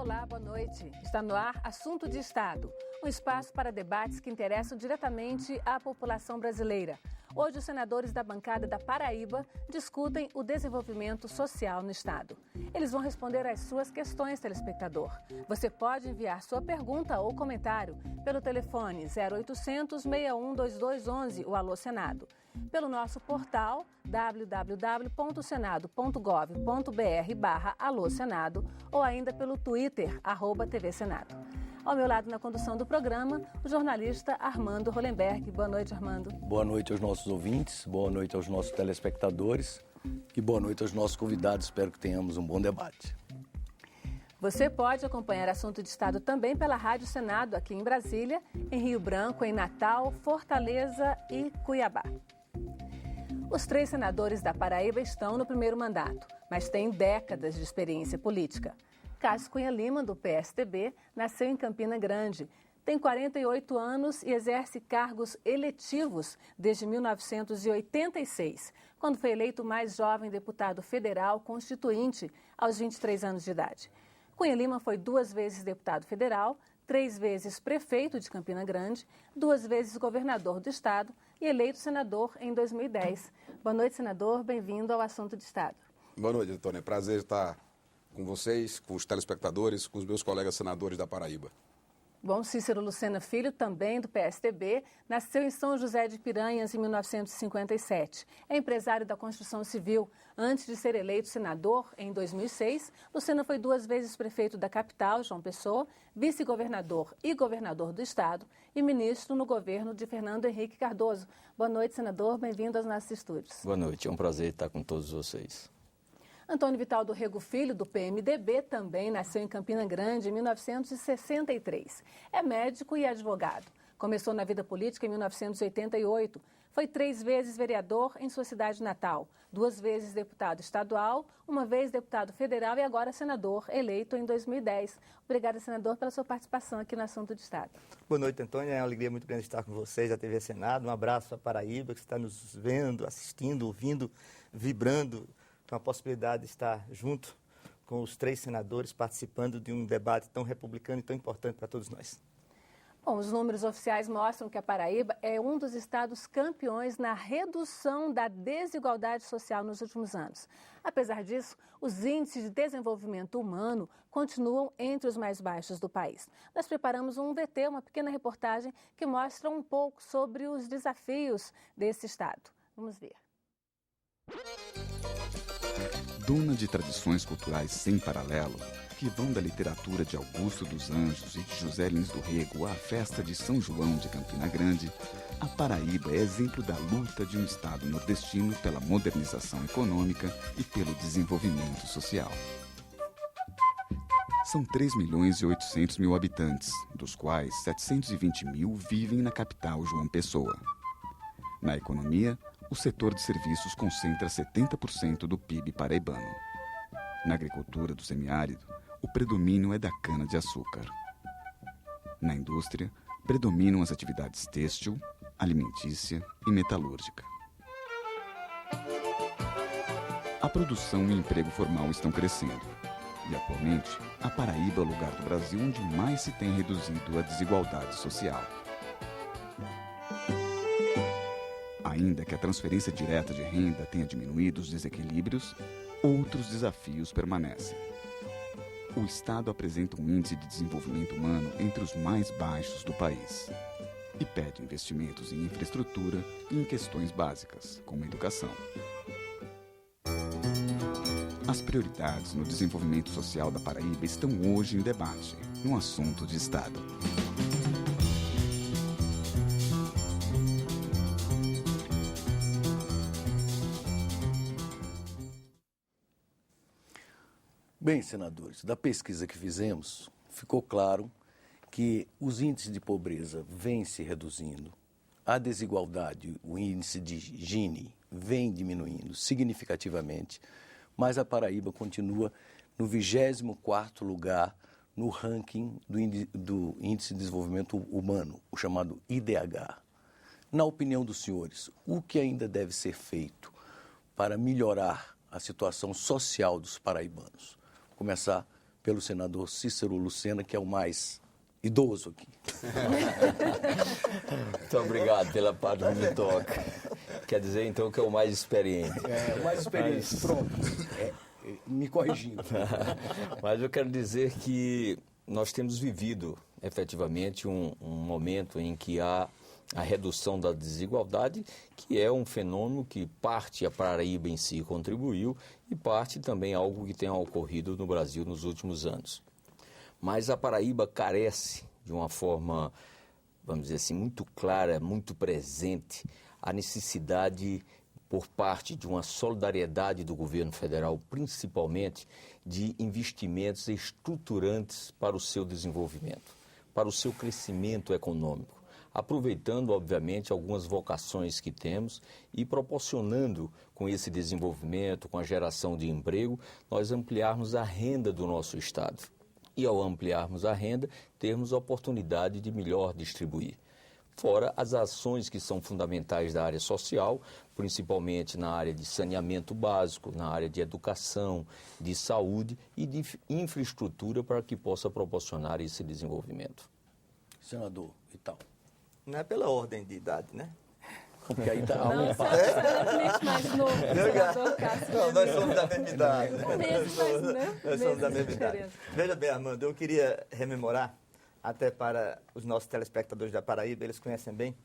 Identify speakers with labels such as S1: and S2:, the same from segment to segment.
S1: Olá, boa noite. Está no ar Assunto de Estado, um espaço para debates que interessam diretamente à população brasileira. Hoje, os senadores da bancada da Paraíba discutem o desenvolvimento social no Estado. Eles vão responder às suas questões, telespectador. Você pode enviar sua pergunta ou comentário pelo telefone 0800 61 2211, o Alô Senado. Pelo nosso portal www.senado.gov.br/Alô Senado ou ainda pelo Twitter, @TV Senado. Ao meu lado na condução do programa, o jornalista Armando Hollenberg. Boa noite, Armando.
S2: Boa noite aos nossos ouvintes, boa noite aos nossos telespectadores e boa noite aos nossos convidados. Espero que tenhamos um bom debate.
S1: Você pode acompanhar Assunto de Estado também pela Rádio Senado, aqui em Brasília, em Rio Branco, em Natal, Fortaleza e Cuiabá. Os 3 senadores da Paraíba estão no primeiro mandato, mas têm décadas de experiência política. Cássio Cunha Lima, do PSDB, nasceu em Campina Grande. Tem 48 anos e exerce cargos eletivos desde 1986, quando foi eleito o mais jovem deputado federal constituinte aos 23 anos de idade. Cunha Lima foi 2 vezes deputado federal, 3 vezes prefeito de Campina Grande, 2 vezes governador do estado e eleito senador em 2010. Boa noite, senador. Bem-vindo ao Assunto de Estado.
S3: Boa noite, Antônia. É prazer estar com vocês, com os telespectadores, com os meus colegas senadores da Paraíba.
S1: Bom, Cícero Lucena Filho, também do PSDB, nasceu em São José de Piranhas em 1957. É empresário da construção civil. Antes de ser eleito senador em 2006, Lucena foi 2 vezes prefeito da capital, João Pessoa, vice-governador e governador do estado e ministro no governo de Fernando Henrique Cardoso. Boa noite, senador. Bem-vindo aos nossos estúdios.
S2: Boa noite. É um prazer estar com todos vocês.
S1: Antônio Vital do Rego Filho, do PMDB, também nasceu em Campina Grande em 1963. É médico e advogado. Começou na vida política em 1988. Foi 3 vezes vereador em sua cidade natal, 2 vezes deputado estadual, 1 vez deputado federal e agora senador, eleito em 2010. Obrigada, senador, pela sua participação aqui no Assunto de Estado.
S4: Boa noite, Antônia. É uma alegria muito grande estar com vocês da TV Senado. Um abraço à Paraíba, que está nos vendo, assistindo, ouvindo, vibrando com a possibilidade de estar junto com os 3 senadores participando de um debate tão republicano e tão importante para todos nós.
S1: Bom, os números oficiais mostram que a Paraíba é um dos estados campeões na redução da desigualdade social nos últimos anos. Apesar disso, os índices de desenvolvimento humano continuam entre os mais baixos do país. Nós preparamos um VT, uma pequena reportagem, que mostra um pouco sobre os desafios desse estado. Vamos ver.
S5: Duna de tradições culturais sem paralelo, que vão da literatura de Augusto dos Anjos e de José Lins do Rego à festa de São João de Campina Grande, a Paraíba é exemplo da luta de um estado nordestino pela modernização econômica e pelo desenvolvimento social. São 3.800.000 habitantes, dos quais 720.000 vivem na capital João Pessoa. Na economia, o setor de serviços concentra 70% do PIB paraibano. Na agricultura do semiárido, o predomínio é da cana-de-açúcar. Na indústria, predominam as atividades têxtil, alimentícia e metalúrgica. A produção e o emprego formal estão crescendo. E, atualmente, a Paraíba é o lugar do Brasil onde mais se tem reduzido a desigualdade social. Ainda que a transferência direta de renda tenha diminuído os desequilíbrios, outros desafios permanecem. O Estado apresenta um índice de desenvolvimento humano entre os mais baixos do país e pede investimentos em infraestrutura e em questões básicas, como educação. As prioridades no desenvolvimento social da Paraíba estão hoje em debate, no Assunto de Estado.
S2: Bem, senadores, da pesquisa que fizemos, ficou claro que os índices de pobreza vêm se reduzindo, a desigualdade, o índice de Gini, vem diminuindo significativamente, mas a Paraíba continua no 24º lugar no ranking do Índice de Desenvolvimento Humano, o chamado IDH. Na opinião dos senhores, o que ainda deve ser feito para melhorar a situação social dos paraibanos? Vou começar pelo senador Cícero Lucena, que é o mais idoso aqui.
S6: Muito obrigado pela parte que me toca. Quer dizer, então, que é o mais experiente.
S2: O mais experiente, pronto. Me corrigindo.
S6: Mas eu quero dizer que nós temos vivido, efetivamente, um momento em que há a redução da desigualdade, que é um fenômeno que parte a Paraíba em si contribuiu e parte também algo que tem ocorrido no Brasil nos últimos anos. Mas a Paraíba carece de uma forma, vamos dizer assim, muito clara, muito presente, a necessidade por parte de uma solidariedade do governo federal, principalmente de investimentos estruturantes para o seu desenvolvimento, para o seu crescimento econômico, aproveitando, obviamente, algumas vocações que temos e proporcionando com esse desenvolvimento, com a geração de emprego, nós ampliarmos a renda do nosso Estado. E ao ampliarmos a renda, termos a oportunidade de melhor distribuir. Fora as ações que são fundamentais da área social, principalmente na área de saneamento básico, na área de educação, de saúde e de infraestrutura para que possa proporcionar esse desenvolvimento.
S2: Senador Vital.
S4: Não é pela ordem de idade, né?
S2: Porque aí tá
S1: Não, você é levemente mais novo, senador Cássio.
S4: Não, nós somos da mesma idade.
S1: Meses, mas, né?
S4: Nós somos da mesma
S1: de
S4: idade.
S1: diferença.
S4: Veja bem, Armando, eu queria rememorar, até para os nossos telespectadores da Paraíba, eles conhecem bem,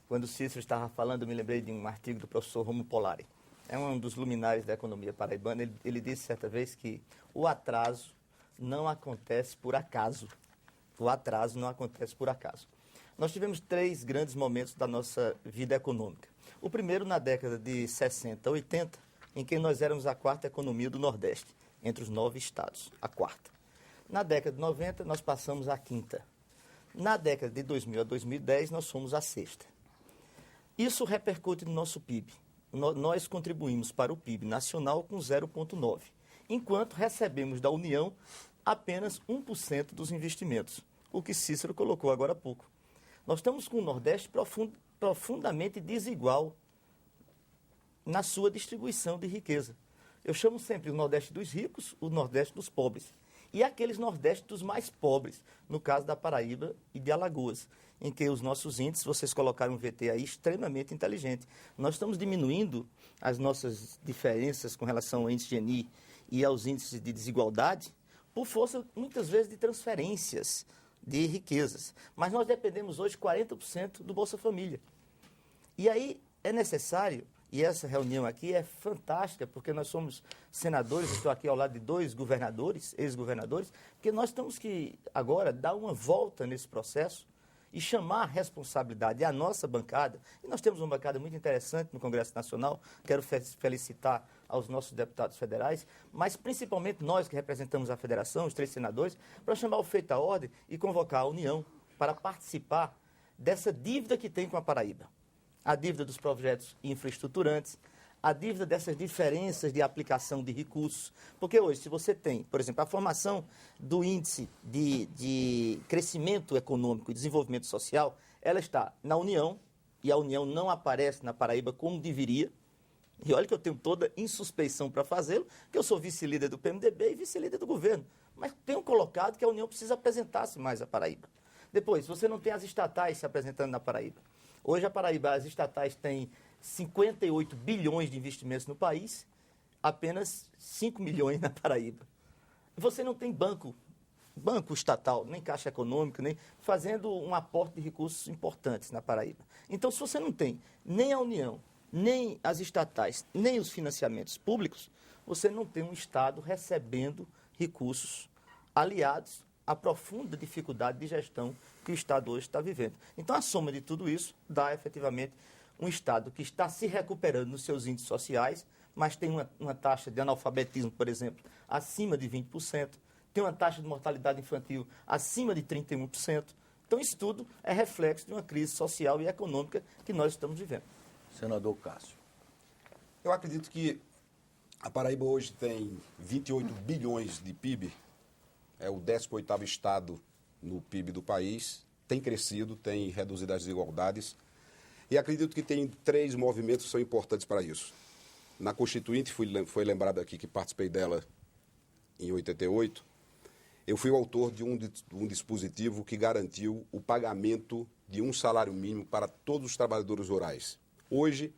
S4: quando o Cícero estava falando, eu me lembrei de um artigo do professor Romulo Polari. É um dos luminares da economia paraibana. Ele disse certa vez que o atraso não acontece por acaso. O atraso não acontece por acaso. Nós tivemos 3 grandes momentos da nossa vida econômica. O primeiro na década de 60, 80, em que nós éramos a 4ª economia do Nordeste, entre os 9 estados, a 4ª. Na década de 90, nós passamos a 5ª. Na década de 2000 a 2010, nós fomos a 6ª. Isso repercute no nosso PIB. Nós contribuímos para o PIB nacional com 0,9%, enquanto recebemos da União apenas 1% dos investimentos, o que Cícero colocou agora há pouco. Nós estamos com o Nordeste profundamente desigual na sua distribuição de riqueza. Eu chamo sempre o Nordeste dos ricos, o Nordeste dos pobres. E aqueles Nordeste dos mais pobres, no caso da Paraíba e de Alagoas, em que os nossos índices, vocês colocaram um VT aí extremamente inteligente. Nós estamos diminuindo as nossas diferenças com relação ao índice Gini e aos índices de desigualdade por força, muitas vezes, de transferências de riquezas. Mas nós dependemos hoje 40% do Bolsa Família. E aí é necessário, e essa reunião aqui é fantástica, porque nós somos senadores, estou aqui ao lado de 2 governadores, ex-governadores, porque nós temos que agora dar uma volta nesse processo e chamar a responsabilidade à nossa bancada. E nós temos uma bancada muito interessante no Congresso Nacional, quero felicitar aos nossos deputados federais, mas principalmente nós que representamos a federação, os 3 senadores, para chamar o feito à ordem e convocar a União para participar dessa dívida que tem com a Paraíba. A dívida dos projetos infraestruturantes, a dívida dessas diferenças de aplicação de recursos. Porque hoje, se você tem, por exemplo, a formação do índice de crescimento econômico e desenvolvimento social, ela está na União, e a União não aparece na Paraíba como deveria. E olha que eu tenho toda insuspeição para fazê-lo, que eu sou vice-líder do PMDB e vice-líder do governo. Mas tenho colocado que a União precisa apresentar-se mais à Paraíba. Depois, você não tem as estatais se apresentando na Paraíba. Hoje a Paraíba, as estatais têm 58 bilhões de investimentos no país, apenas 5 milhões na Paraíba. Você não tem banco estatal, nem caixa econômica, nem fazendo um aporte de recursos importantes na Paraíba. Então, se você não tem nem a União, nem as estatais, nem os financiamentos públicos, você não tem um Estado recebendo recursos aliados à profunda dificuldade de gestão que o Estado hoje está vivendo. Então, a soma de tudo isso dá, efetivamente, um Estado que está se recuperando nos seus índices sociais, mas tem uma taxa de analfabetismo, por exemplo, acima de 20%, tem uma taxa de mortalidade infantil acima de 31%. Então, isso tudo é reflexo de uma crise social e econômica que nós estamos vivendo.
S2: Senador Cássio.
S3: Eu acredito que a Paraíba hoje tem 28 bilhões de PIB, é o 18º estado no PIB do país, tem crescido, tem reduzido as desigualdades, e acredito que tem 3 movimentos que são importantes para isso. Na Constituinte, foi lembrado aqui que participei dela em 88, Eu fui o autor de um dispositivo que garantiu o pagamento de um salário mínimo para todos os trabalhadores rurais. Hoje,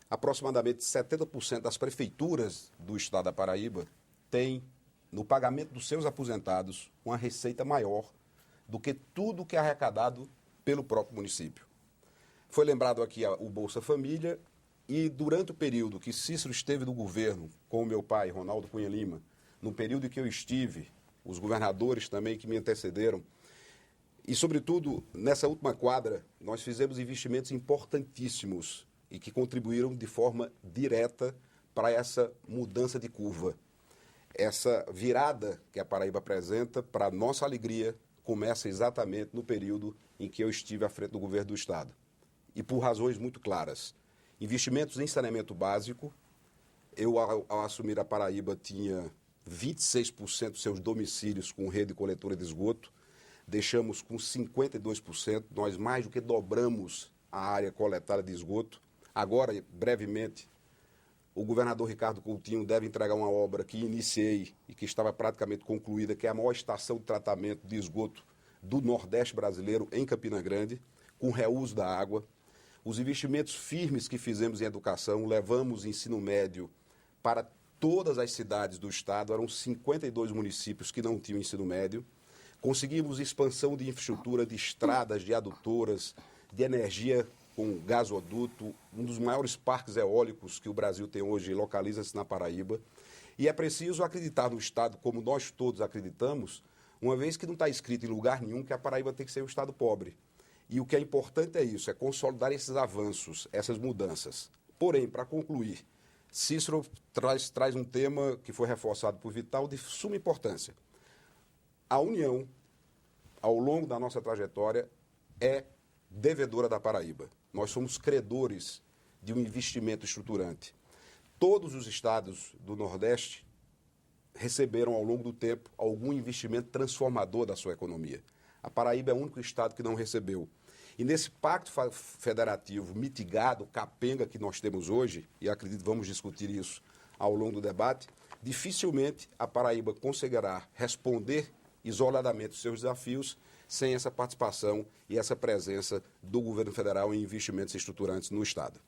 S3: aproximadamente 70% das prefeituras do estado da Paraíba têm, no pagamento dos seus aposentados, uma receita maior do que tudo que é arrecadado pelo próprio município. Foi lembrado aqui o Bolsa Família e durante o período que Cícero esteve no governo com o meu pai, Ronaldo Cunha Lima, no período em que eu estive, os governadores também que me antecederam, e sobretudo nessa última quadra, nós fizemos investimentos importantíssimos e que contribuíram de forma direta para essa mudança de curva. Essa virada que a Paraíba apresenta, para nossa alegria, começa exatamente no período em que eu estive à frente do governo do estado. E por razões muito claras. Investimentos em saneamento básico. Eu, ao assumir a Paraíba, tinha 26% dos seus domicílios com rede coletora de esgoto. Deixamos com 52%. Nós mais do que dobramos a área coletada de esgoto. Agora, brevemente, o governador Ricardo Coutinho deve entregar uma obra que iniciei e que estava praticamente concluída, que é a maior estação de tratamento de esgoto do Nordeste brasileiro, em Campina Grande, com reuso da água. Os investimentos firmes que fizemos em educação, levamos o ensino médio para todas as cidades do estado, eram 52 municípios que não tinham ensino médio. Conseguimos expansão de infraestrutura, de estradas, de adutoras, de energia com gasoduto, um dos maiores parques eólicos que o Brasil tem hoje localiza-se na Paraíba. E é preciso acreditar no estado, como nós todos acreditamos, uma vez que não está escrito em lugar nenhum que a Paraíba tem que ser um estado pobre. E o que é importante é isso, é consolidar esses avanços, essas mudanças. Porém, para concluir, Cícero traz um tema que foi reforçado por Vital de suma importância. A União, ao longo da nossa trajetória, é devedora da Paraíba. Nós somos credores de um investimento estruturante. Todos os estados do Nordeste receberam, ao longo do tempo, algum investimento transformador da sua economia. A Paraíba é o único estado que não recebeu. E nesse pacto federativo mitigado, capenga que nós temos hoje, e acredito que vamos discutir isso ao longo do debate, dificilmente a Paraíba conseguirá responder isoladamente os seus desafios sem essa participação e essa presença do governo federal em investimentos estruturantes no estado.